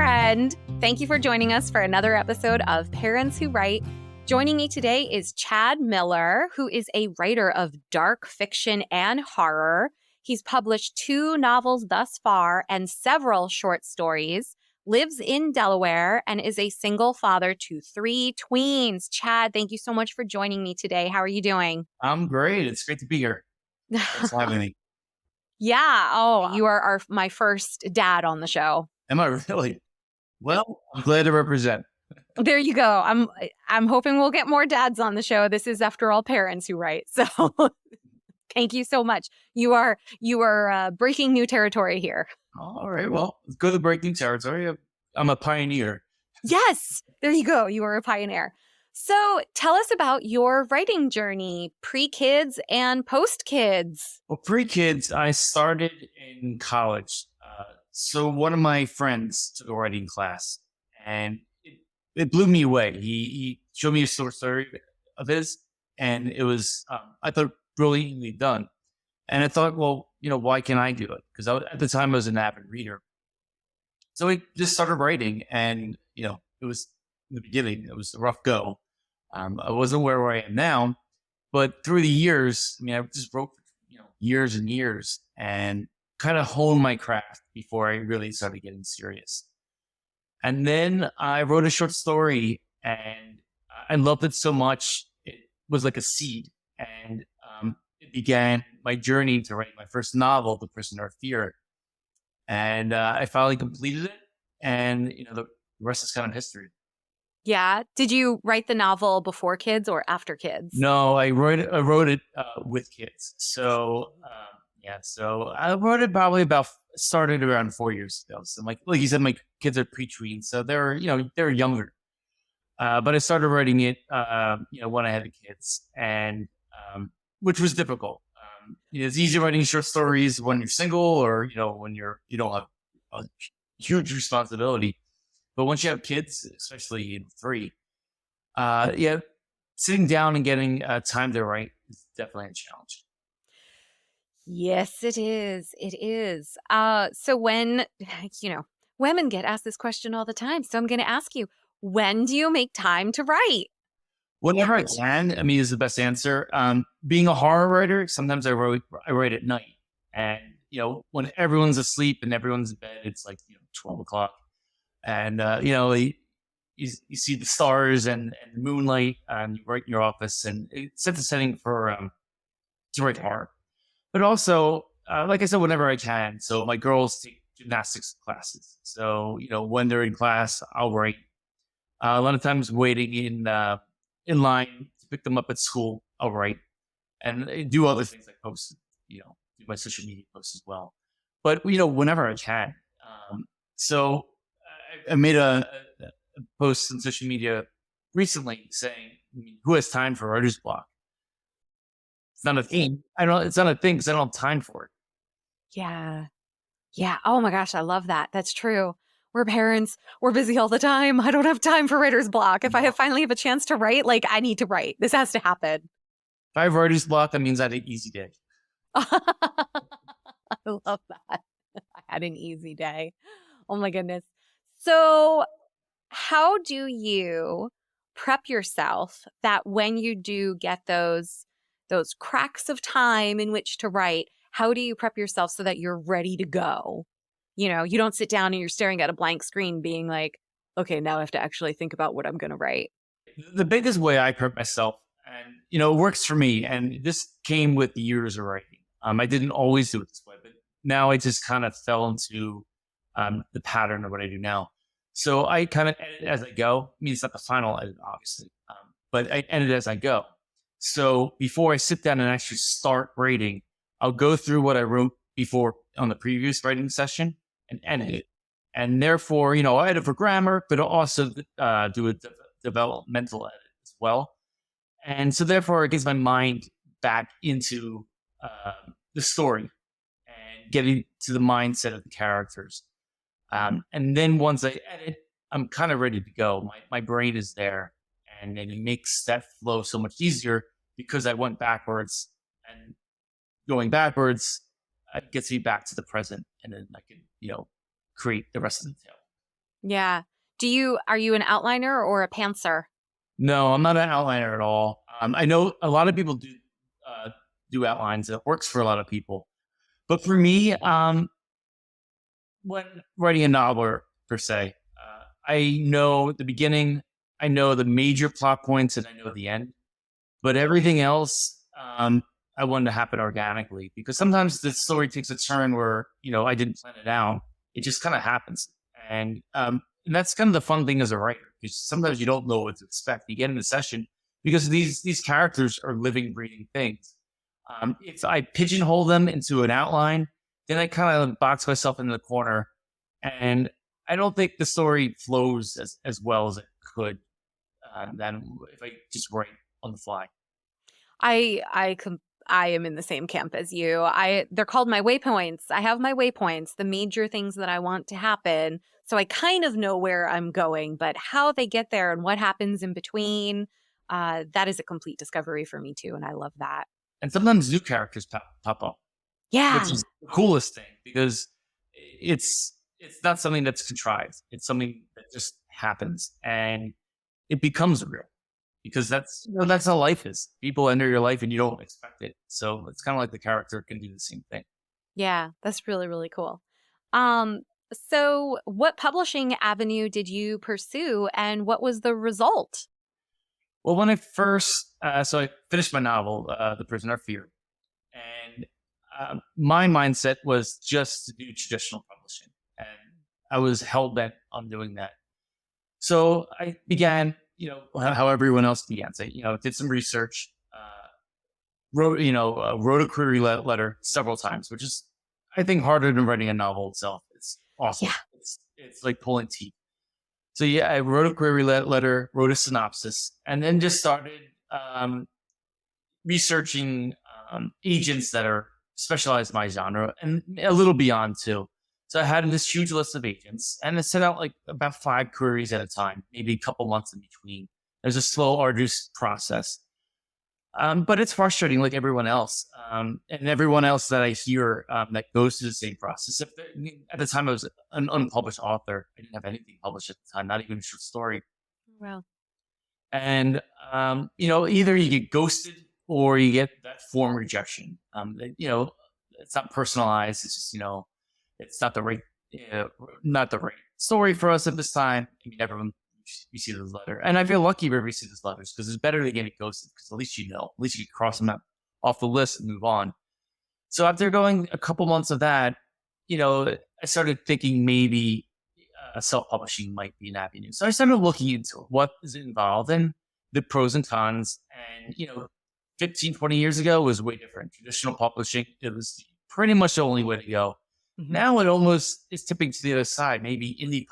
friend. Thank you for joining us for another episode of Parents Who Write. Joining me today is Chad Miller, who is a writer of dark fiction and horror. He's published 2 novels thus far and several short stories, lives in Delaware, and is a single father to 3 tweens. Chad, thank you so much for joining me today. How are you doing? I'm great. It's great to be here. Thanks for having me. Yeah. Oh, you are my first dad on the show. Am I really? Well, I'm glad to represent. There you go. I'm hoping we'll get more dads on the show. This is, after all, Parents Who Write. So thank you so much. You are breaking new territory here. All right. Well, let's go to breaking territory. I'm a pioneer. Yes. There you go. You are a pioneer. So tell us about your writing journey, pre-kids and post-kids. Well, pre-kids, I started in college. So one of my friends took a writing class, and it blew me away. He showed me a short story of his, and it was, I thought, brilliantly done. And I thought, well, why can't I do it? Because at the time I was an avid reader. So we just started writing, and, it was in the beginning, it was a rough go. I wasn't where I am now, but through the years, I just wrote for, years and years, and kind of honed my craft before I really started getting serious. And then I wrote a short story, and I loved it so much. It was like a seed, and it began my journey to write my first novel, The Prisoner of Fear. And I finally completed it, and the rest is kind of history. Yeah. Did you write the novel before kids or after kids? No, I wrote it with kids. So so I wrote it probably started around 4 years ago. So like you said, my kids are pre-tweens, so they're younger. But I started writing it when I had the kids, and which was difficult. It's easy writing short stories when you're single, or when you don't have a huge responsibility. But once you have kids, especially 3, sitting down and getting time to write is definitely a challenge. Yes, it is. It is. So when, women get asked this question all the time. So I'm going to ask you, when do you make time to write? Whenever I can, is the best answer. Being a horror writer, sometimes I write at night, and when everyone's asleep and everyone's in bed, it's like 12 o'clock, and you see the stars and the moonlight, and you write in your office, and it sets the setting for to write horror. But also, like I said, whenever I can. So my girls take gymnastics classes, so when they're in class, I'll write. A lot of times, waiting in line to pick them up at school, I'll write, and do other things like post, do my social media posts as well. But whenever I can. So I made a post on social media recently saying, "Who has time for writer's block?" It's not a thing. It's not a thing because I don't have time for it. Yeah. Yeah. Oh my gosh, I love that. That's true. We're parents. We're busy all the time. I don't have time for writer's block. If I finally have a chance to write, I need to write. This has to happen. If I have writer's block, that means I had an easy day. I love that. I had an easy day. Oh my goodness. So how do you prep yourself that when you do get those cracks of time in which to write, how do you prep yourself so that you're ready to go? You don't sit down and you're staring at a blank screen being like, okay, now I have to actually think about what I'm going to write. The biggest way I prep myself, and it works for me, and this came with years of writing. I didn't always do it this way, but now I just kind of fell into the pattern of what I do now. So I kind of edit as I go. It's not the final edit, obviously, but I edit as I go. So before I sit down and actually start writing, I'll go through what I wrote before on the previous writing session and edit it. And therefore, I edit for grammar, but I'll also do a developmental edit as well. And so therefore, it gets my mind back into the story and getting to the mindset of the characters. And then once I edit, I'm kind of ready to go. My brain is there, and it makes that flow so much easier because I went backwards, and going backwards gets me back to the present, and then I can, create the rest of the tale. Yeah. Are you an outliner or a pantser? No, I'm not an outliner at all. I know a lot of people uh, do outlines. It works for a lot of people, but for me, when writing a novel per se, I know the beginning, I know the major plot points, and I know the end. But everything else, I want to happen organically because sometimes the story takes a turn where I didn't plan it out. It just kind of happens, and that's kind of the fun thing as a writer because sometimes you don't know what to expect. You get in a session because these characters are living, breathing things. If I pigeonhole them into an outline, then I kind of box myself into the corner, and I don't think the story flows as well as it could than if I just write on the fly. I am in the same camp as you. They're called my waypoints. I have my waypoints, the major things that I want to happen. So I kind of know where I'm going, but how they get there and what happens in between, that is a complete discovery for me too, and I love that. And sometimes new characters pop up, which Yeah. is the coolest thing because it's not something that's contrived. It's something that just happens and it becomes real because that's how life is. People enter your life and you don't expect it. So it's kind of like the character can do the same thing. Yeah, that's really, really cool. Um, so what publishing avenue did you pursue and what was the result? Well, when I first, so I finished my novel, The Prisoner of Fear, and my mindset was just to do traditional publishing, and I was hell bent on doing that. So I began, how everyone else began, say, did some research, wrote a query letter several times, which is, I think, harder than writing a novel itself. It's Yeah. awesome. It's like pulling teeth. So yeah, I wrote a query letter, wrote a synopsis, and then just started researching agents that are specialized in my genre and a little beyond too. So I had this huge list of agents and I set out like about 5 queries at a time, maybe a couple months in between. It was a slow, arduous process. But it's frustrating like everyone else. And everyone else that I hear that goes through the same process. At the time, I was an unpublished author. I didn't have anything published at the time, not even a short story. Wow. And either you get ghosted or you get that form rejection. It's not personalized. It's just it's not the right story for us at this time. I mean, everyone receives this letter, and I feel lucky we receive these letters because it's better than getting ghosted because at least you can cross them out off the list and move on. So after going a couple months of that, I started thinking maybe self-publishing might be an avenue. So I started looking into what is involved and the pros and cons. And 15, 20 years ago was way different. Traditional publishing, it was pretty much the only way to go. Hmm. Now it almost is tipping to the other side. Maybe indie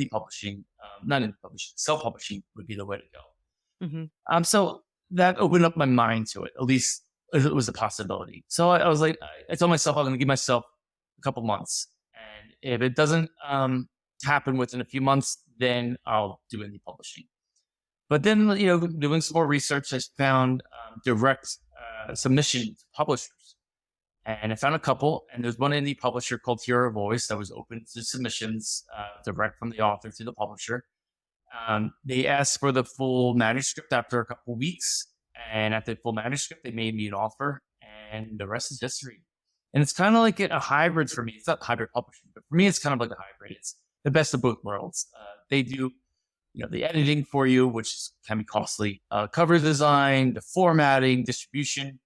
publishing, not indie publishing, self-publishing would be the way to go. Hmm. So that opened up my mind to it. At least it was a possibility. So I was like, I told myself I'm going to give myself a couple months, and if it doesn't happen within a few months, then I'll do indie publishing. But then, doing some more research, I found direct submission to publishers, and I found a couple. And there's one indie publisher called Hear a Voice that was open to submissions direct from the author to the publisher. They asked for the full manuscript after a couple weeks, and at the full manuscript, they made me an offer, and the rest is history. And it's kind of like a hybrid for me. It's not hybrid publishing, but for me, it's kind of like a hybrid. It's the best of both worlds. They do, the editing for you, can be costly, cover design, the formatting, distribution.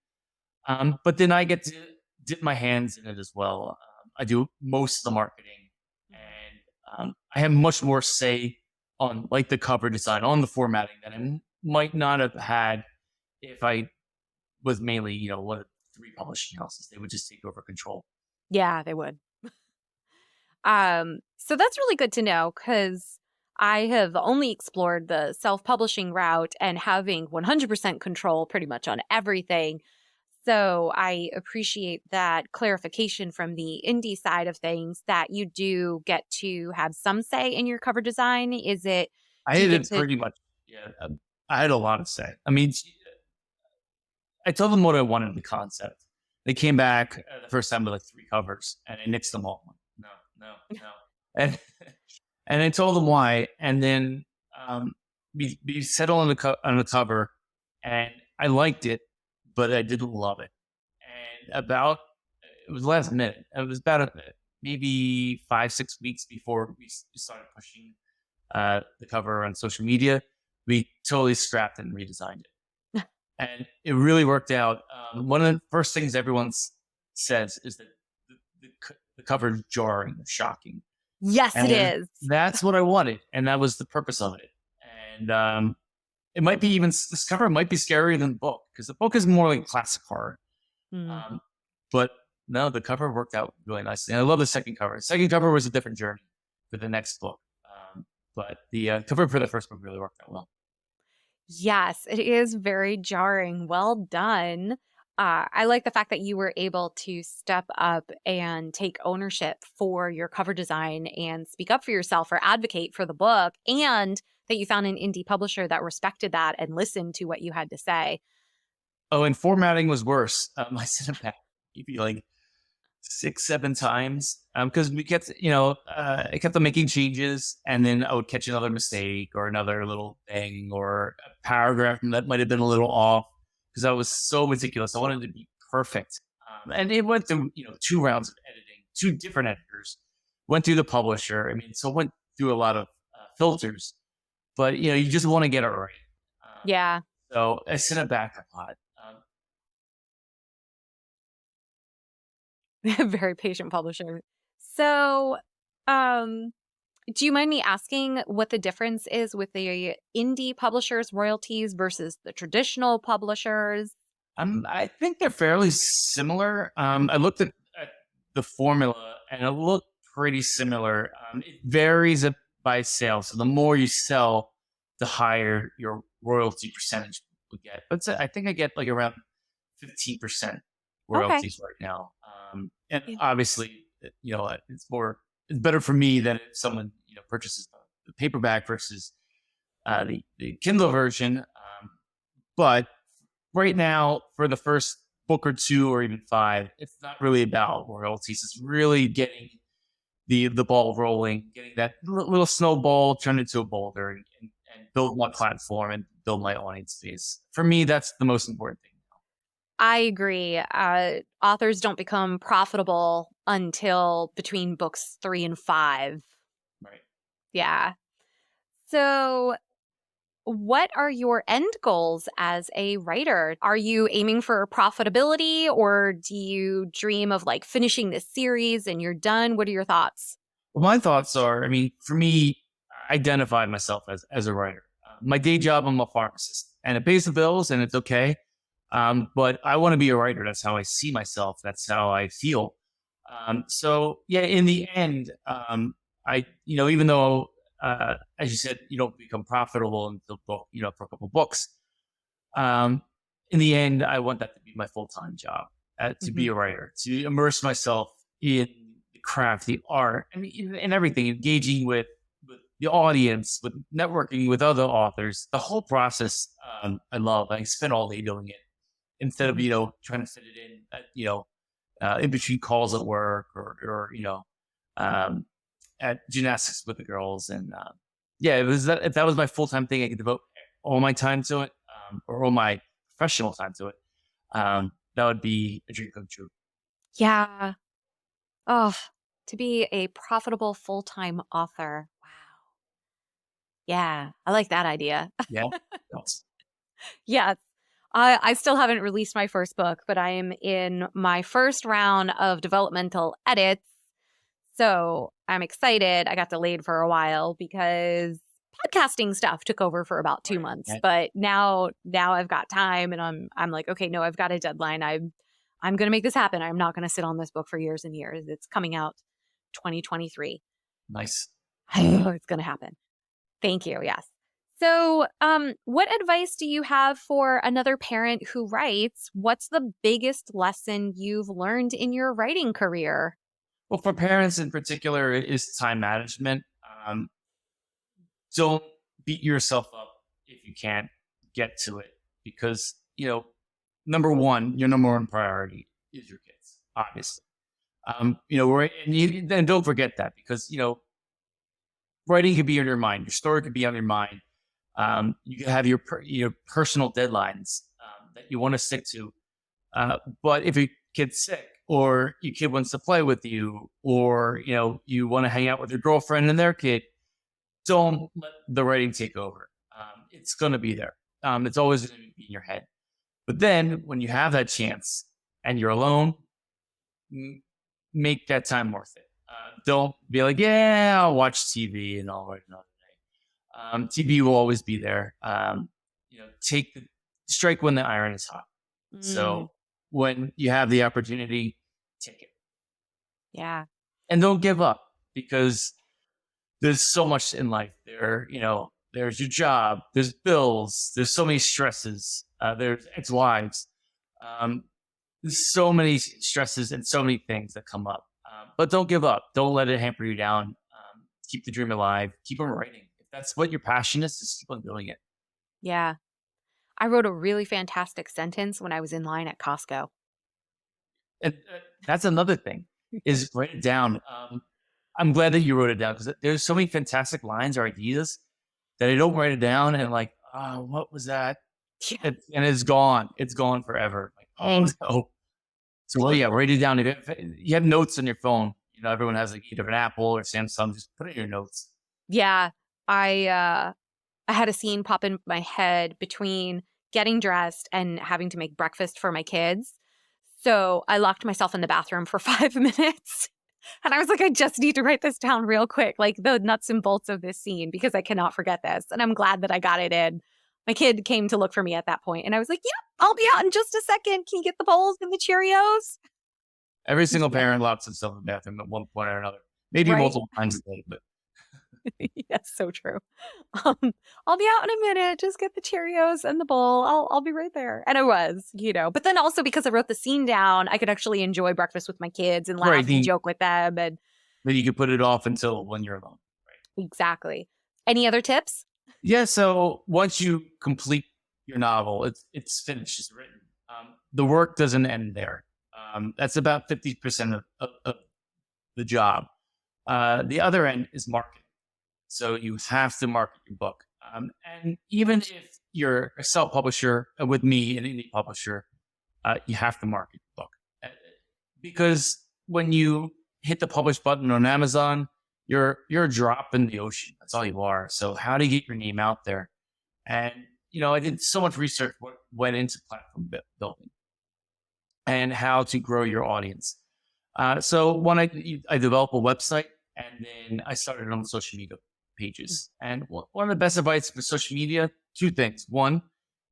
But then I get to dip my hands in it as well. I do most of the marketing, and I have much more say on like the cover design, on the formatting that I might not have had if I was mainly, one of 3 publishing houses. They would just take over control. Yeah, they would. So that's really good to know because I have only explored the self-publishing route and having 100% control pretty much on everything. So I appreciate that clarification from the indie side of things that you do get to have some say in your cover design. I Do you had get it to, pretty much. Yeah, I had a lot of say. I mean, I told them what I wanted in the concept. They came back the first time with like 3 covers, and I nixed them all. No, no, no. And And I told them why. And then um, we settled on on the cover, and I liked it, but I didn't love it. And about it was last minute. It was about maybe 5 6 weeks before we started pushing the cover on social media. We totally scrapped and redesigned it, and it really worked out. One of the first things everyone says is that the cover is jarring, shocking, Yes, it and is. that's what I wanted, and that was the purpose of it. And it might be even this cover might be scarier than the book because the book is more like classic horror. Mm. Um, but no, the cover worked out really nicely. And I love the second cover. The second cover was a different journey for the next book. But the cover for the first book really worked out well. Yes, it is very jarring. Well done. I like the fact that you were able to step up and take ownership for your cover design and speak up for yourself or advocate for the book, and that you found an indie publisher that respected that and listened to what you had to say. Oh, and formatting was worse. I sent it back maybe like 6 7 times because we kept I kept on making changes, and then I would catch another mistake or another little thing or a paragraph that might have been a little off because I was so meticulous. I wanted it to be perfect. And it went through 2 rounds of editing, 2 different editors, went through the publisher. I mean, so it went through a lot of filters, but you just want to get it right. um, Yeah. so I sent it back a lot. Very patient publisher. So, um, do you mind me asking what the difference is with the indie publishers' royalties versus the traditional publishers? I think they're fairly similar. I looked at the formula, and it looked pretty similar. It varies by sale. So the more you sell, the higher your royalty percentage will get. But I think I get like around 15% Okay. royalties right now. And Yeah. obviously, it's better for me than if someone purchases the paperback versus the Kindle version. But right now, for the first book or two or even five, it's not really about royalties. It's really getting the ball rolling, getting that little snowball turned into a boulder, and build my platform and build my audience base. For me, that's the most important thing. I agree. Authors don't become profitable until between books 3 and 5. Right. Yeah. So, what are your end goals as a writer? Are you aiming for profitability, or do you dream of like finishing this series and you're done? What are your thoughts? Well, my thoughts are, I mean, for me, I identify myself as a writer. My day job, I'm a pharmacist, and it pays the bills, and it's okay. But I want to be a writer. That's how I see myself. That's how I feel. So yeah, in the end, even though, as you said, you don't become profitable until book, for a couple books. Um, in the end, I want that to be my full time job, to be Mhm. a writer, to immerse myself in the craft, the art, and everything, engaging with the audience, with networking with other authors. The whole process, I love. I spend all day doing it instead of Mhm. trying to fit it in, in between calls at work or um, at gymnastics with the girls. And yeah, it was that if that was my full time thing, I could devote all my time to it, or all my professional time to it. That would be a dream come true. Yeah. Oh, to be a profitable full-time author. Wow. Yeah, I like that idea. Yeah. Yes. Yes. I still haven't released my first book, but I am in my first round of developmental edits. So I'm excited. I got delayed for a while because podcasting stuff took over for about two Right. months. Yeah. But now I've got time, and I'm like, okay, no, I've got a deadline. I'm gonna make this happen. I'm not gonna sit on this book for years and years. It's coming out 2023. Nice. It's gonna happen. Thank you. Yes. So, what advice do you have for another parent who writes? What's the biggest lesson you've learned in your writing career? Well, for parents in particular, it is time management. Um, don't beat yourself up if you can't get to it because number one, your number one priority is your kids, obviously. Right, and don't forget that because writing could be on your mind. Your story could be on your mind. You can have your personal deadlines that you want to stick to. But if your kid's sick, or your kid wants to play with you, or you want to hang out with your girlfriend and their kid, don't let the writing take over. It's going to be there. It's always going to be in your head. But then when you have that chance and you're alone, make that time worth it. Don't be like, yeah, I'll watch TV and I'll write another day. TV will always be there. Take the strike when the iron is hot. Mm, So when you have the opportunity, take it yeah. and don't give up, because there's so much in life. There's your job, there's bills, there's so many stresses, there's ex-wives, um, there's so many stresses and so many things that come up. But don't give up. Don't let it hamper you down. Keep the dream alive. Keep on writing. If that's what your passion is, just keep on doing it. Yeah. I wrote a really fantastic sentence when I was in line at Costco. And that's another thing, is write it down. I'm glad that you wrote it down, because there's so many fantastic lines or ideas that I don't write it down, and like, oh, what was that? Yeah. And it's gone. It's gone forever. Like, oh no. So well, yeah, write it down. If you have notes on your phone, everyone has like either an Apple or Samsung. Just put it in your notes. Yeah. I had a scene pop in my head between getting dressed and having to make breakfast for my kids. So I locked myself in the bathroom for 5 minutes. And I was like, I just need to write this down real quick, like the nuts and bolts of this scene, because I cannot forget this. And I'm glad that I got it in. My kid came to look for me at that point, and I was like, yep, I'll be out in just a second. Can you get the bowls and the Cheerios? Every single Yeah. parent locks themselves in the bathroom at one point or another. Maybe Right. multiple times a day, but Yes, so true. Um, I'll be out in a minute. Just get the Cheerios and the bowl. I'll be right there. And I was. But then also because I wrote the scene down, I could actually enjoy breakfast with my kids and right. laugh and joke with them. And Then you can put it off until when you're alone. exactly. Any other tips? Yeah. So once you complete your novel, it's finished. It's written. The work doesn't end there. That's about 50% of the job. The other end is marketing. So you have to market your book. And even if you're a self-publisher with me, an indie publisher, you have to market your book. Because when you hit the publish button on Amazon, you're a drop in the ocean. That's all you are. So how to get your name out there? And I did so much research what went into platform building and how to grow your audience. So when I developed a website, and then I started on social media pages. And one of the best advice for social media, two things. One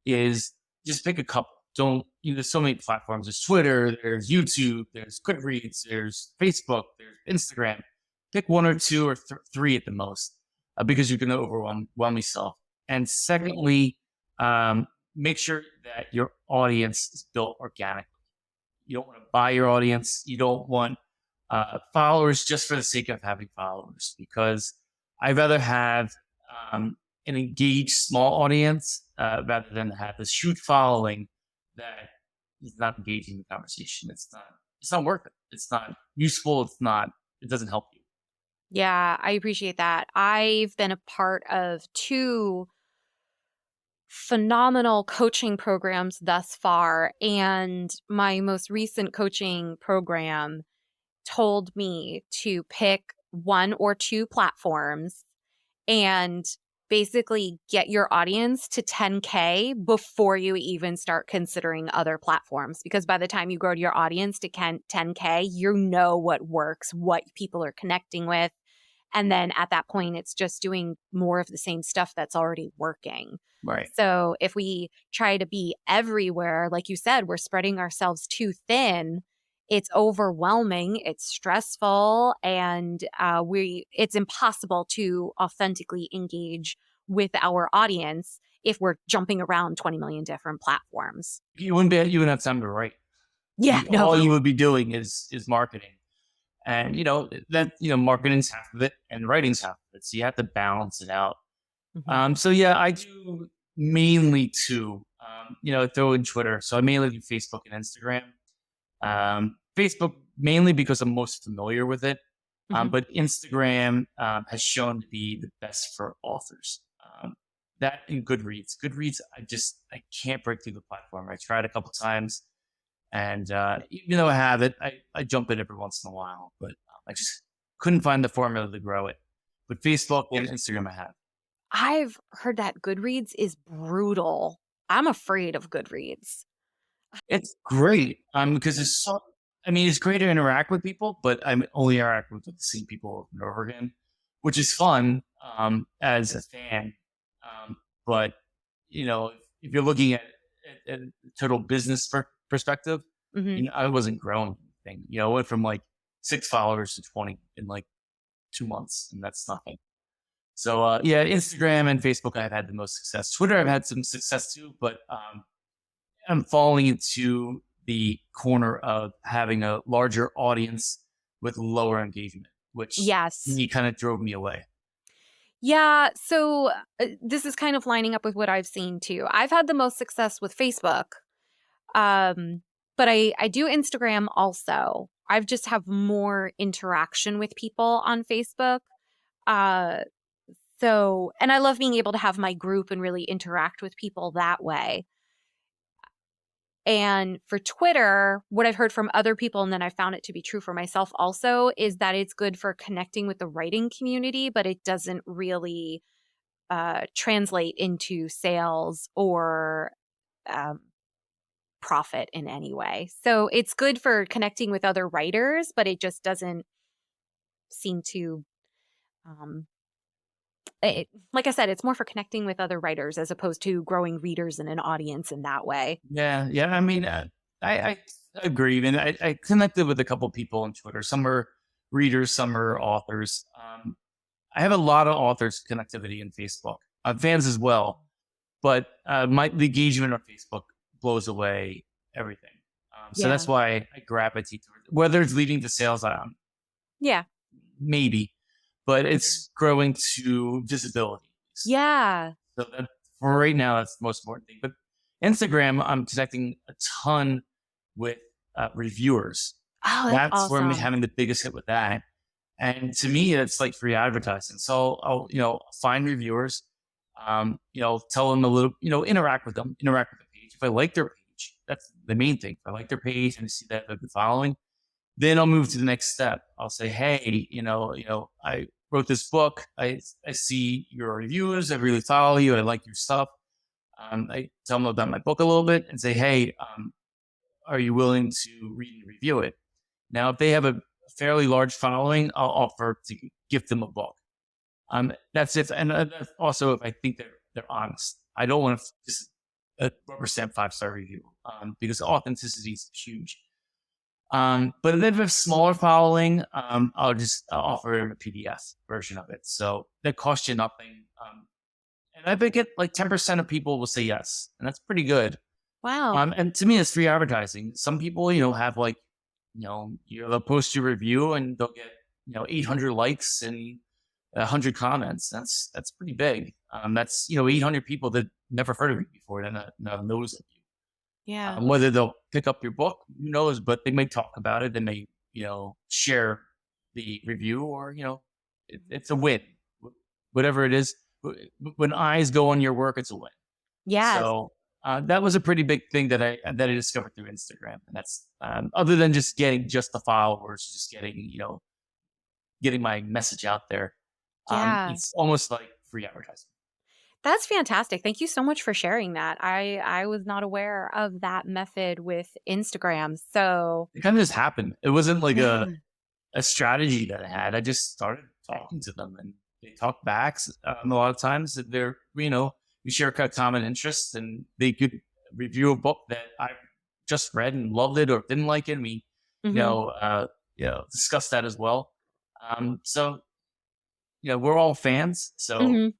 is just pick a couple. Don't, there's so many platforms. There's Twitter, there's YouTube, there's Goodreads, there's Facebook, there's Instagram. Pick one or two or three at the most, because you're going to overwhelm yourself. And secondly, make sure that your audience is built organically. You don't want to buy your audience. You don't want followers just for the sake of having followers, because I'd rather have an engaged small audience rather than have this huge following that is not engaging in the conversation. It's not worth it. It's not useful. It doesn't help you. Yeah, I appreciate that. I've been a part of two phenomenal coaching programs thus far. And my most recent coaching program told me to pick one or two platforms and basically get your audience to 10K before you even start considering other platforms. Because by the time you grow to your audience to 10K, you know what works, what people are connecting with. And then at that point, it's just doing more of the same stuff that's already working. Right. So if we try to be everywhere, like you said, we're spreading ourselves too thin. It's overwhelming, it's stressful, and it's impossible to authentically engage with our audience if we're jumping around 20 million different platforms. You wouldn't have time to write. Yeah, no. All you would be doing is marketing. And marketing's half of it and writing's half of it. So you have to balance it out. Mhm. So yeah, I do mainly two. Throw in Twitter. So I mainly do Facebook and Instagram. Facebook mainly because I'm most familiar with it. Mhm. But Instagram has shown to be the best for authors. That and Goodreads. Goodreads, I can't break through the platform. I tried a couple times, and even though I have it, I jump in every once in a while, but I just couldn't find the formula to grow it. But Facebook and Instagram, I have. I've heard that Goodreads is brutal. I'm afraid of Goodreads. It's great, because I mean, it's great to interact with people, but I only interact with the same people over and over again, which is fun, as a fan. Um, but, if you're looking at total business perspective, Mhm. I wasn't growing anything. I went from like 6 followers to 20 in like 2 months, and that's nothing. So, yeah, Instagram and Facebook, I've had the most success. Twitter, I've had some success too, but, I'm falling into the corner of having a larger audience with lower engagement, which Yes. me kind of drove me away. Yeah, so, this is kind of lining up with what I've seen too. I've had the most success with Facebook, um, but I do Instagram also. I've just have more interaction with people on Facebook. Uh, so and I love being able to have my group and really interact with people that way. And for Twitter, what I've heard from other people, and then I found it to be true for myself also, is that it's good for connecting with the writing community, but it doesn't really translate into sales or um, profit in any way. So it's good for connecting with other writers, but it just doesn't seem to. Um, like I said, it's more for connecting with other writers as opposed to growing readers and an audience in that way. Yeah, yeah. I mean, I agree, and I connected with a couple people on Twitter. Some are readers, some are authors. I have a lot of authors connectivity in Facebook, fans as well. But my the engagement on Facebook blows away everything. So that's Yeah. why I gravitate towards it. Whether it's leading to sales, Yeah. maybe, but Mhm. it's growing to visibility. Yeah. So that for right now, that's the most important thing. But Instagram, I'm connecting a ton with reviewers. Oh, that's That's where I'm awesome. having the biggest hit with that. And to me, it's like free advertising. So I'll, find reviewers, tell them a little, interact with them, interact with the page. If I like their page, that's the main thing. If I like their page and I see that they're following, then I'll move to the next step. I'll say, hey, I wrote this book. I see your reviews. I really follow you. I like your stuff. I tell them about my book a little bit and say, hey, are you willing to read and review it? Now, if they have a fairly large following, I'll offer to gift them a book. That's if, and that's also if I think they're honest. I don't want to just a rubber stamp 5-star review, because authenticity is huge. But if they have a smaller following, I'll offer them a PDF version of it. So that costs you nothing. And I think it like 10% of people will say yes, and that's pretty good. Wow. And to me, it's free advertising. Some people, have like, they'll post your review and they'll get, 800 likes and 100 comments. That's pretty big. That's 800 people that never heard of you before that knows of you. Yeah. Whether they'll pick up your book, who knows? But they may talk about it. They may share the review, or it's a win. Whatever it is, when eyes go on your work, it's a win. Yes. So that was a pretty big thing that I discovered through Instagram, and that's other than just getting just the followers, just getting my message out there. Yeah. It's almost like free advertising. That's fantastic. Thank you so much for sharing that. I was not aware of that method with Instagram. So, It kind of just happened. It wasn't like a yeah. a strategy that I had. I just started talking to them, and they talk back. A lot of times that they're we share a common interests, and they could review a book that I just read and loved it or didn't like it. And we Mhm. discuss that as well. So we're all fans, so Mhm.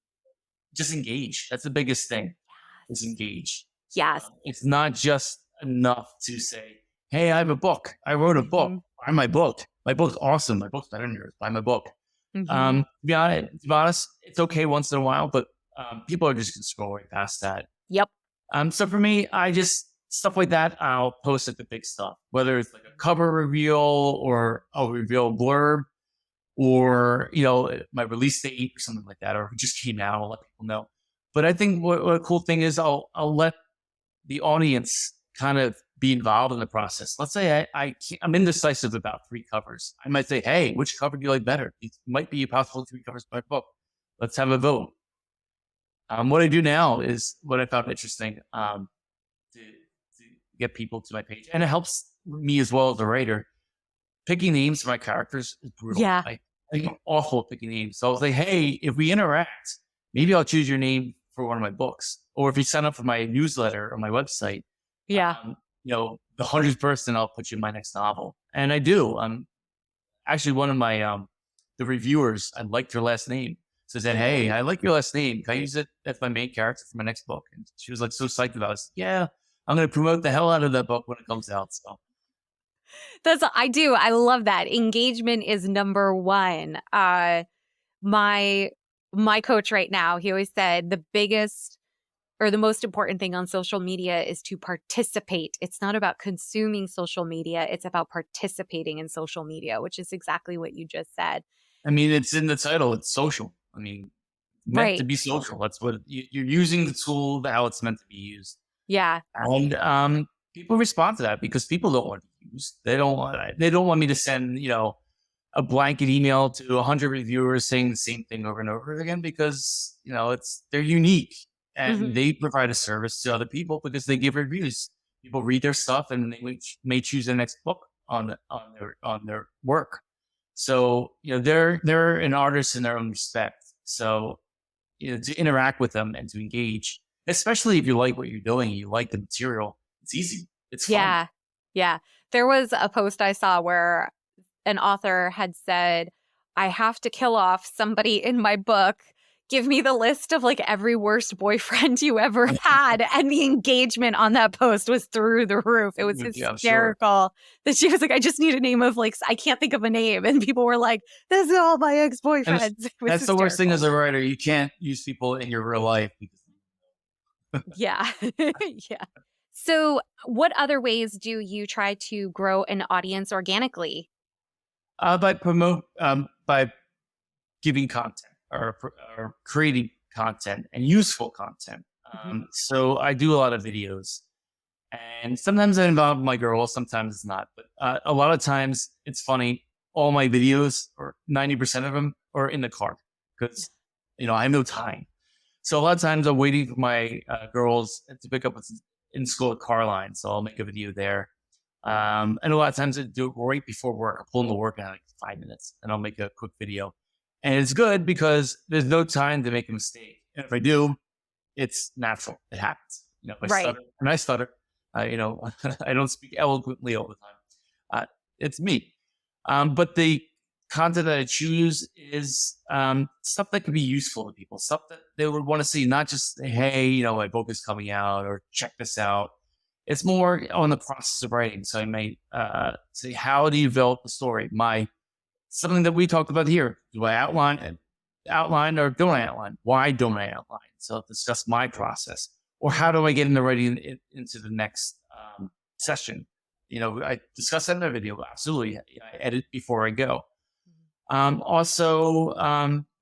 just engage. That's the biggest thing, is engage. Yes. It's not just enough to say, "Hey, I have a book. I wrote a book. Mhm. Buy my book. My book's awesome. My book's better than yours. Buy my book." Mhm. To be honest, it's okay once in a while, but people are just gonna scroll right past that. Yep. So for me, I just stuff like that. I'll post like the big stuff, whether it's like a cover reveal or I'll reveal a blurb. or, my release date or something like that, or who just came out. I'll let people know. But I think what a cool thing is, I'll let the audience kind of be involved in the process. Let's say I'm indecisive about 3 covers. I might say, hey, which cover do you like better? It might be possible 3 covers by book. Let's have a vote. What I do now is what I found interesting, to get people to my page, and it helps me as well as a writer. Picking names for my characters is brutal. Yeah. I'm awful at picking names. So I'll say, hey, if we interact, maybe I'll choose your name for one of my books. Or if you sign up for my newsletter or my website, Yeah. the 100th person, I'll put you in my next novel. And I do. Actually, one of my the reviewers, I liked her last name. So said, hey, I like your last name. Can I use it as my main character for my next book? And she was like so psyched about it. Yeah, I'm going to promote the hell out of that book when it comes out. So I do. I love that. Engagement is number one. My my coach right now, he always said the biggest or the most important thing on social media is to participate. It's not about consuming social media, it's about participating in social media, which is exactly what you just said. I mean, it's in the title. It's social. I mean, meant to Right. be social. That's what you're using the tool how it's meant to be used. Yeah. And people respond to that because people don't want to use. They don't want me to send a blanket email to 100 reviewers saying the same thing over and over again, because they're unique and Mhm. they provide a service to other people because they give reviews. People read their stuff and they may choose their next book on their work. So they're an artist in their own respect. So to interact with them and to engage, especially if you like what you're doing, you like the material, it's easy, it's fun. Yeah. Yeah. There was a post I saw where an author had said, I have to kill off somebody in my book. Give me the list of like every worst boyfriend you ever had. And the engagement on that post was through the roof. It was Yeah, I'm sure. hysterical that she was like, I just need a name of like, I can't think of a name. And people were like, this is all my ex And boyfriends. It was that's the worst thing hysterical. as a writer. You can't use people in your real life because Yeah. Yeah. So, what other ways do you try to grow an audience organically? by giving content, or creating content and useful content. Mhm. So I do a lot of videos, and sometimes I involve my girls, sometimes it's not. But a lot of times it's funny. All my videos, or 90% of them, are in the car because I have no time. So a lot of times I'm waiting for my girls to pick up what's in school at car line. So I'll make a video there. And a lot of times I do it right before work. I'll pull into work in like 5 minutes and I'll make a quick video. And it's good because there's no time to make a mistake. And if I do, it's natural. It happens. If I Right. stutter, and I stutter, I don't speak eloquently all the time. It's me. But the content that I choose is stuff that can be useful to people, stuff that they would want to see, not just, hey, my book is coming out, or check this out. It's more on the process of writing. So I might say, how do you develop the story? Something that we talked about here. Do I outline, or don't I outline? Why don't I outline? So I'll discuss my process. Or how do I get into writing into the next session? I discuss that in a video. Absolutely. I edit before I go. Also,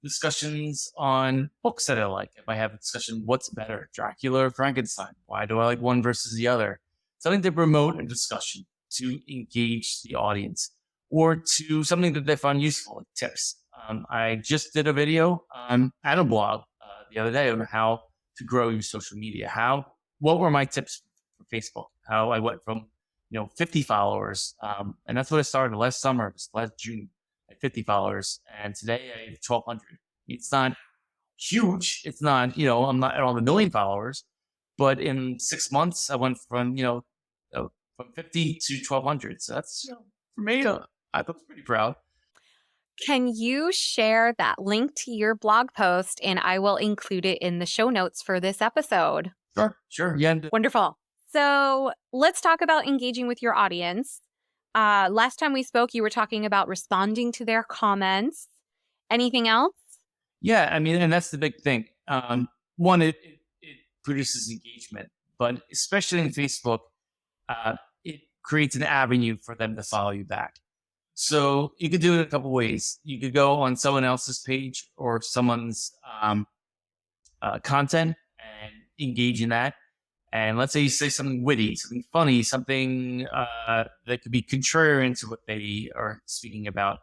discussions on books that I like. If I have a discussion, what's better, Dracula or Frankenstein? Why do I like one versus the other? Something to promote a discussion, to engage the audience, or to something that they find useful, like tips. I just did a video at a blog the other day on how to grow your social media. What were my tips for Facebook? How I went from 50 followers, and that's what I started last summer, last June, at 50 followers, and today I have 1,200. It's not huge. It's not I'm not at all the million followers, but in 6 months I went from 50 to 1,200. So that's for me. I was pretty proud. Can you share that link to your blog post and I will include it in the show notes for this episode? Sure, sure. Yeah. Wonderful. So let's talk about engaging with your audience. Last time we spoke, you were talking about responding to their comments. Anything else? Yeah, I mean, and that's the big thing. One, it produces engagement, but especially in Facebook, it creates an avenue for them to follow you back. So you could do it a couple ways. You could go on someone else's page or someone's content and engage in that. And let's say you say something witty, something funny, something that could be contrarian to what they are speaking about.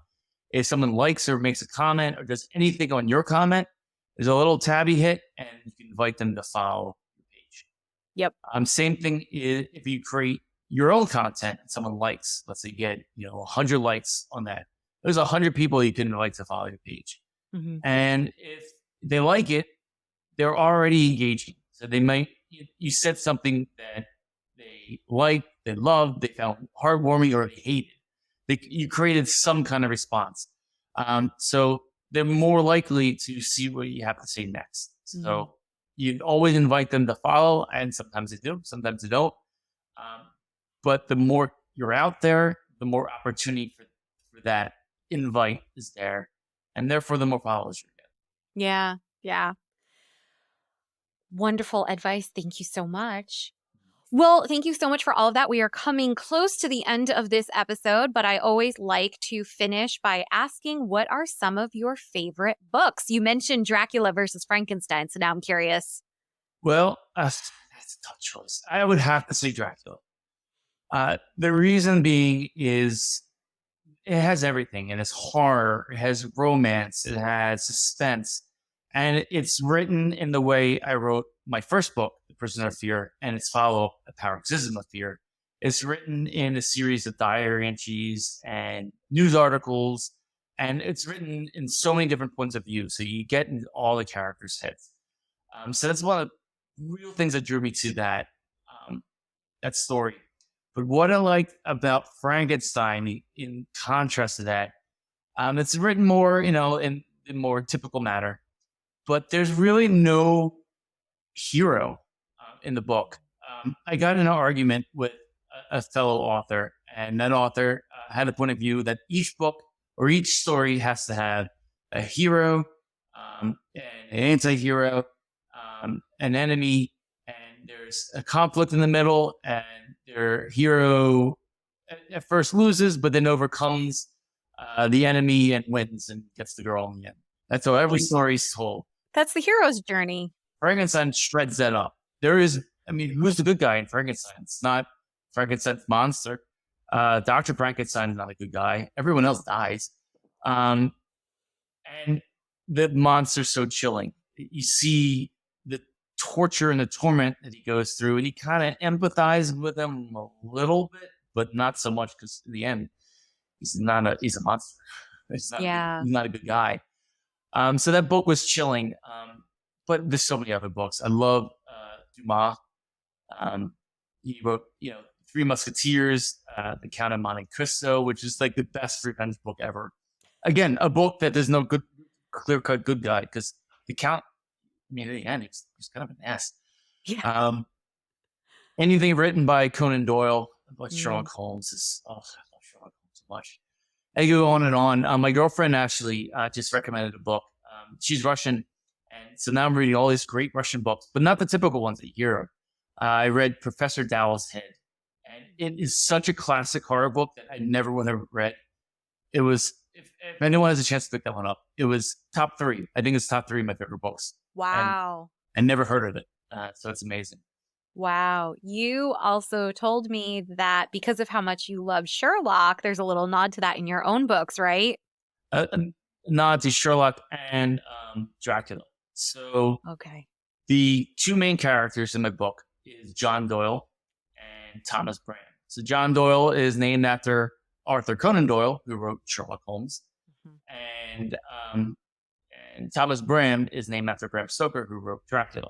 If someone likes or makes a comment or does anything on your comment, there's a little tab you hit, and you can invite them to follow your page. Yep. Same thing is if you create your own content and someone likes, let's say you get 100 likes on that. There's 100 people you can invite to follow your page, Hmm. and if they like it, they're already engaging. So they might you said something that they liked, they loved, they found heartwarming, or they hated. You created some kind of response. So they're more likely to see what you have to say next. Hmm. So you always invite them to follow, and sometimes they do, sometimes they don't. Um, but the more you're out there, the more opportunity for that invite is there, and therefore the more followers you get. Yeah. Yeah. Wonderful advice. Thank you so much. Well, thank you so much for all of that. We are coming close to the end of this episode, but I always like to finish by asking, what are some of your favorite books? You mentioned Dracula versus Frankenstein, so now I'm curious. Well, that's a tough choice. I would have to say Dracula. The reason being is it has everything. It has horror, it has romance, it has suspense, and it's written in the way I wrote my first book, The Prisoner of Fear, and its follow-up, A Paroxysm of Fear. It's written in a series of diary entries and news articles, and it's written in so many different points of view. So you get in all the characters' heads. So that's one of the real things that drew me to um, that story. But what I like about Frankenstein, in contrast to that, it's written more, in more typical manner. But there's really no hero in the book. I got in an argument with a fellow author, and that author had a point of view that each book or each story has to have a hero, an anti-hero, an enemy, and there's a conflict in the middle, and their hero at first loses, but then overcomes the enemy and wins and gets the girl in the end. That's how every story's told. That's the hero's journey. Frankenstein shreds that up. Who's the good guy in Frankenstein? It's not Frankenstein's monster. Dr. Frankenstein is not a good guy. Everyone else dies. Um, and the monster's so chilling. You see the torture and the torment that he goes through, and you kind of empathize with him a little bit, but not so much because in the end, he's a monster. Yeah. He's not a good guy. So that book was chilling. But there's so many other books. I love Dumas. He wrote, Three Musketeers, The Count of Monte Cristo, which is like the best revenge book ever. Again, a book that there's no good, clear-cut good guy, because the Count, at the end, he's kind of an ass. Yeah. Anything written by Conan Doyle, like Mm. Sherlock Holmes, I love Sherlock Holmes so much. I go on and on. My girlfriend actually just recommended a book. She's Russian, and so now I'm reading all these great Russian books, but not the typical ones that you hear. I read Professor Dowell's Head, and it is such a classic horror book that I never would have read. It was, if anyone has a chance to pick that one up, it was top three. I think it's top three of my favorite books, and Wow. I never heard of it. So it's amazing. Wow. You also told me that because of how much you love Sherlock, there's a little nod to that in your own books, right? A nod to Sherlock and Dracula. So Okay. the two main characters in my book is John Doyle and Thomas Bram. So John Doyle is named after Arthur Conan Doyle, who wrote Sherlock Holmes, Mhm. and and Thomas Bram is named after Bram Stoker, who wrote Dracula.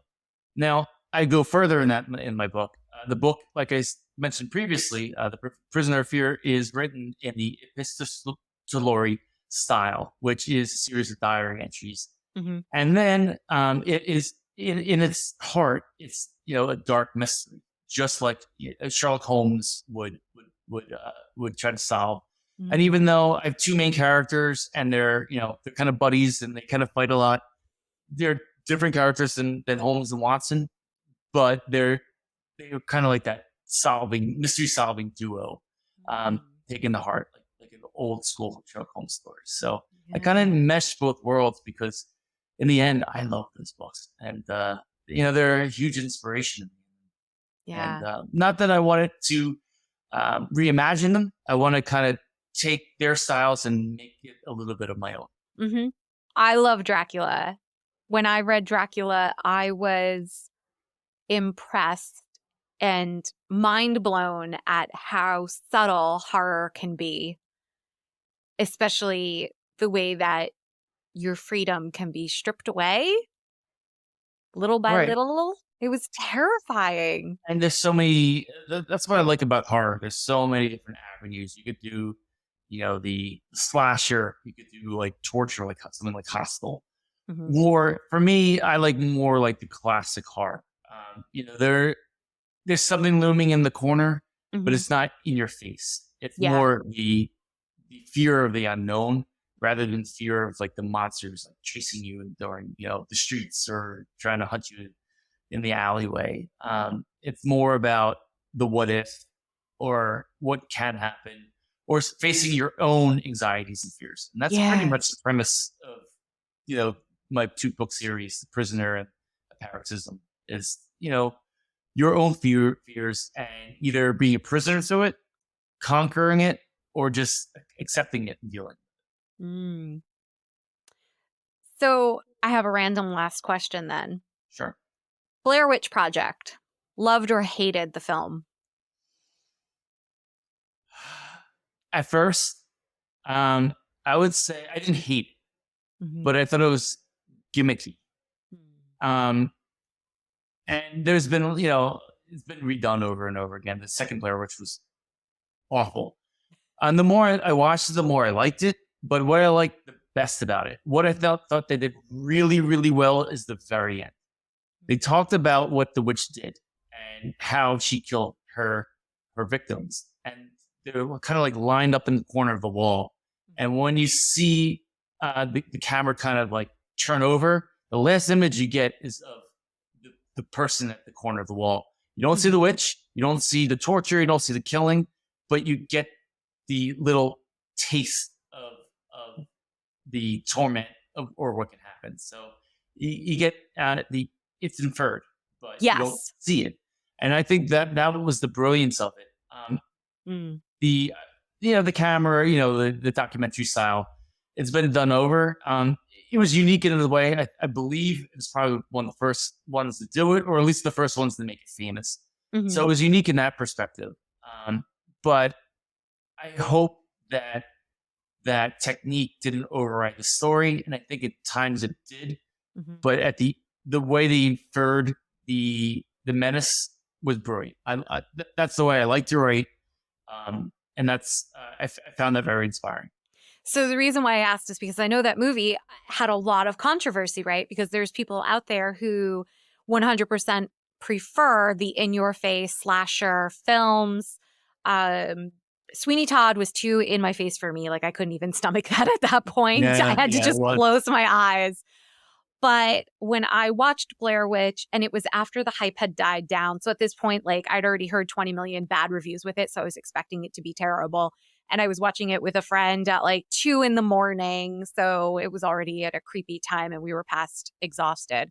Now I go further in my book. The book, like I mentioned previously, The Prisoner of Fear is written in the epistolary style, which is a series of diary entries. Mhm. And then it is in its heart, it's a dark mystery, just like Sherlock Holmes would try to solve. And Mhm. even though I have two main characters and they're kind of buddies and they kind of fight a lot, they're different characters than Holmes and Watson, but they're kind of like that mystery solving duo, Mhm. taking the heart, like an old school Sherlock Holmes stories. So I kind of Yeah. meshed both worlds because in the end, I love those books, and they're a huge inspiration. And Yeah. not that I wanted to reimagine them. I want to kind of take their styles and make it a little bit of my own. Hmm. I love Dracula. When I read Dracula, I was impressed and mind blown at how subtle horror can be, especially the way that your freedom can be stripped away little by Right. little. It was terrifying. And there's so many. That's what I like about horror. There's so many different avenues you could do. The slasher. You could do like torture, like something like Hostel. Hmm. Or for me, I like more like the classic horror. There's something looming in the corner, but Hmm. it's not in your face. It's Yeah. more the fear of the unknown rather than fear of like the monsters like chasing you during the streets or trying to hunt you in the alleyway. It's more about the what if or what can happen or facing your own anxieties and fears. And that's pretty much the Yes. premise of you know my two book series, The Prisoner and Paroxysm, is your own fears and either being a prisoner to it, conquering it, or just accepting it and dealing. Mm. So I have a random last question then. Sure. Blair Witch Project. Loved or hated the film? At first, I would say I didn't hate it, Hmm. but I thought it was gimmicky. Um, and there's been, it's been redone over and over again. The second Blair Witch was awful. And the more I watched it, the more I liked it. But what I liked the best about it, what I thought they did really, really well is the very end. They talked about what the witch did and how she killed her victims, and they were kind of like lined up in the corner of the wall. And when you see the camera kind of like turn over, the last image you get is of the person at the corner of the wall. You don't see Hmm. the witch, you don't see the torture, you don't see the killing, but you get the little taste of the torment or what can happen. So you get it's inferred, but you don't Yes. see it. And I think that was the brilliance of it. Mm. The the camera, the documentary style, it's been done over. It was unique in a way. I believe it's probably one of the first ones to do it, or at least the first ones to make it famous. So Hmm. it was unique in that perspective. But I hope that that technique didn't override the story, and I think at times it did. Hmm. But at the way they inferred the menace was brilliant. That's the way I like to write, and that's I found that very inspiring. So the reason why I asked is because I know that movie had a lot of controversy, right? Because there's people out there who 100% prefer the in-your-face slasher films. Um, Sweeney Todd was too in my face for me. Like I couldn't even stomach that at that point. I Yeah, had to yeah, it just was. close my eyes. But when I watched Blair Witch, and it was after the hype had died down. So at this point, like I'd already heard 20 million bad reviews with it. So I was expecting it to be terrible. And I was watching it with a friend at like 2 a.m. So it was already at a creepy time and we were past exhausted.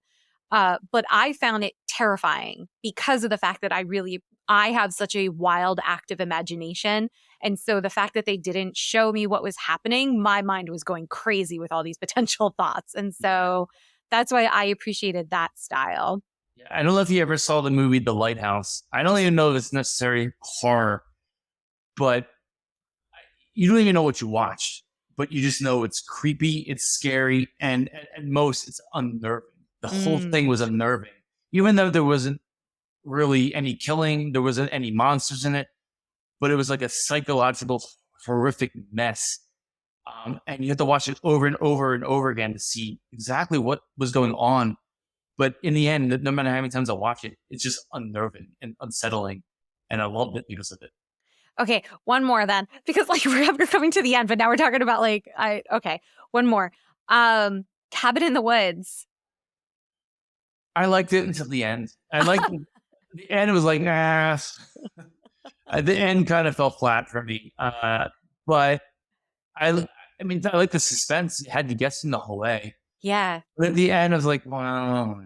But I found it terrifying because of the fact that I have such a wild, active imagination. And so the fact that they didn't show me what was happening, my mind was going crazy with all these potential thoughts. And so that's why I appreciated that style. Yeah, I don't know if you ever saw the movie The Lighthouse. I don't even know if it's necessarily horror, but you don't even know what you watched. But you just know it's creepy, it's scary, and at most it's unnerving. The whole thing Mm. was unnerving, even though there wasn't really any killing, there wasn't any monsters in it, but it was like a psychological horrific mess. And you have to watch it over and over and over again to see exactly what was going on. But in the end, no matter how many times I watch it, it's just unnerving and unsettling. And I love it because of it. Okay, one more then, because like we're coming to the end, but now we're talking about okay, one more. Cabin in the Woods. I liked it until the end. I liked the end was like, nah. The end kind of fell flat for me. But I I mean, I like the suspense. You had to guess in the whole way. Yeah. But at the end, I was like, well,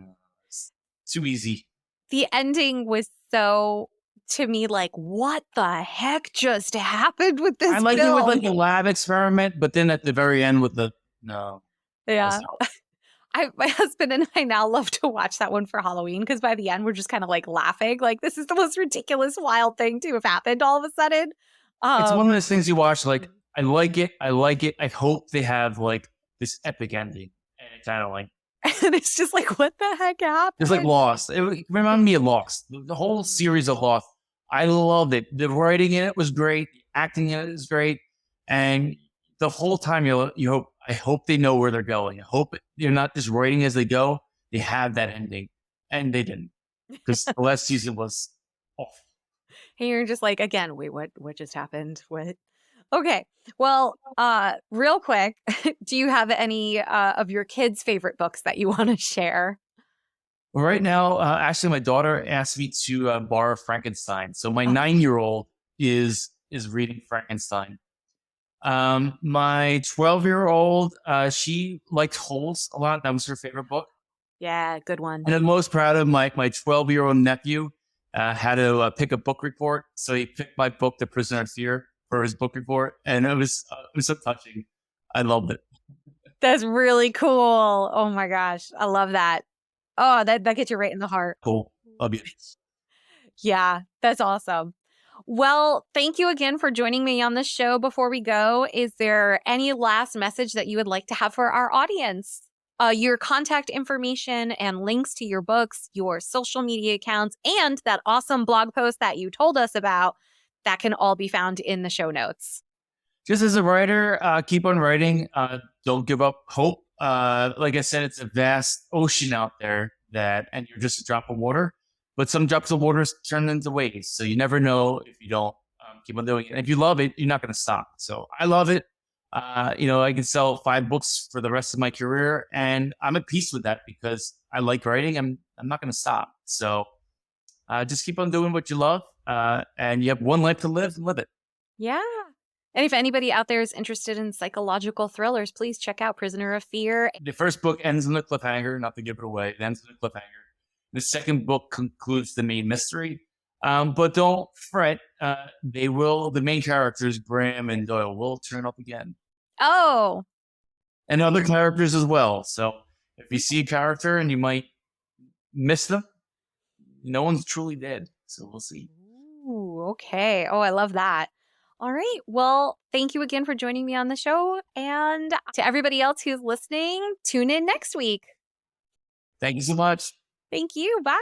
it's too easy. The ending was so, to me, like, what the heck just happened with I this like it with like film? the lab experiment, but then at the very end with the no, that was Yeah. not. My husband and I now love to watch that one for Halloween because by the end we're just kind of like laughing, like this is the most ridiculous, wild thing to have happened all of a sudden. It's one of Um, those things you watch. Like I like it. I like it. I hope they have like this epic ending, and it kind of like and it's just like, what the heck it's like happened? Lost. It reminded me of Lost. The whole series of Lost. I loved it. The writing in it was great. The acting in it is great, and the whole time you hope. I hope they know where they're going. I hope they're not just writing as they go. They have that ending, and they didn't because the last season was awful. And you're just like, again, wait, what just happened? What? Okay. Well, real quick, do you have any of your kids' favorite books that you want to share? Well, right now, actually, my daughter asked me to borrow Frankenstein. So my Oh, 9-year-old is reading Frankenstein. My 12-year-old, she liked Holes a lot. That was her favorite book. yeah, good one. And I'm most proud of my 12-year-old nephew. Had to pick a book report, so he picked my book, The Prisoner of Fear, for his book report, and it was so touching. I loved it. That's really cool. Oh my gosh, I love that. Oh, that gets you right in the heart. Cool. Love you. Yeah, that's awesome. Well, thank you again for joining me on the show. Before we go, is there any last message that you would like to have for our audience? Your contact information and links to your books, your social media accounts, and that awesome blog post that you told us about, that can all be found in the show notes. Just as a writer, keep on writing. Don't give up hope. Like I said, it's a vast ocean out there and you're just a drop of water. But some drops of water turn into waves, so you never know if you don't keep on doing it. And if you love it, you're not going to stop. So I love it. I can sell 5 books for the rest of my career, and I'm at peace with that because I like writing. I'm not going to stop. So just keep on doing what you love, and you have one life to live, and live it. Yeah. And if anybody out there is interested in psychological thrillers, please check out Prisoner of Fear. The first book ends in a cliffhanger, not to give it away. It ends in a cliffhanger. The second book concludes the main mystery. But don't fret. The main characters, Graham and Doyle, will turn up again. Oh, And other characters as well. So if you see a character and you might miss them, no one's truly dead. So we'll see. ooh, okay. Oh, I love that. All right. Well, thank you again for joining me on the show. And to everybody else who's listening, tune in next week. Thank you so much. Thank you. Bye.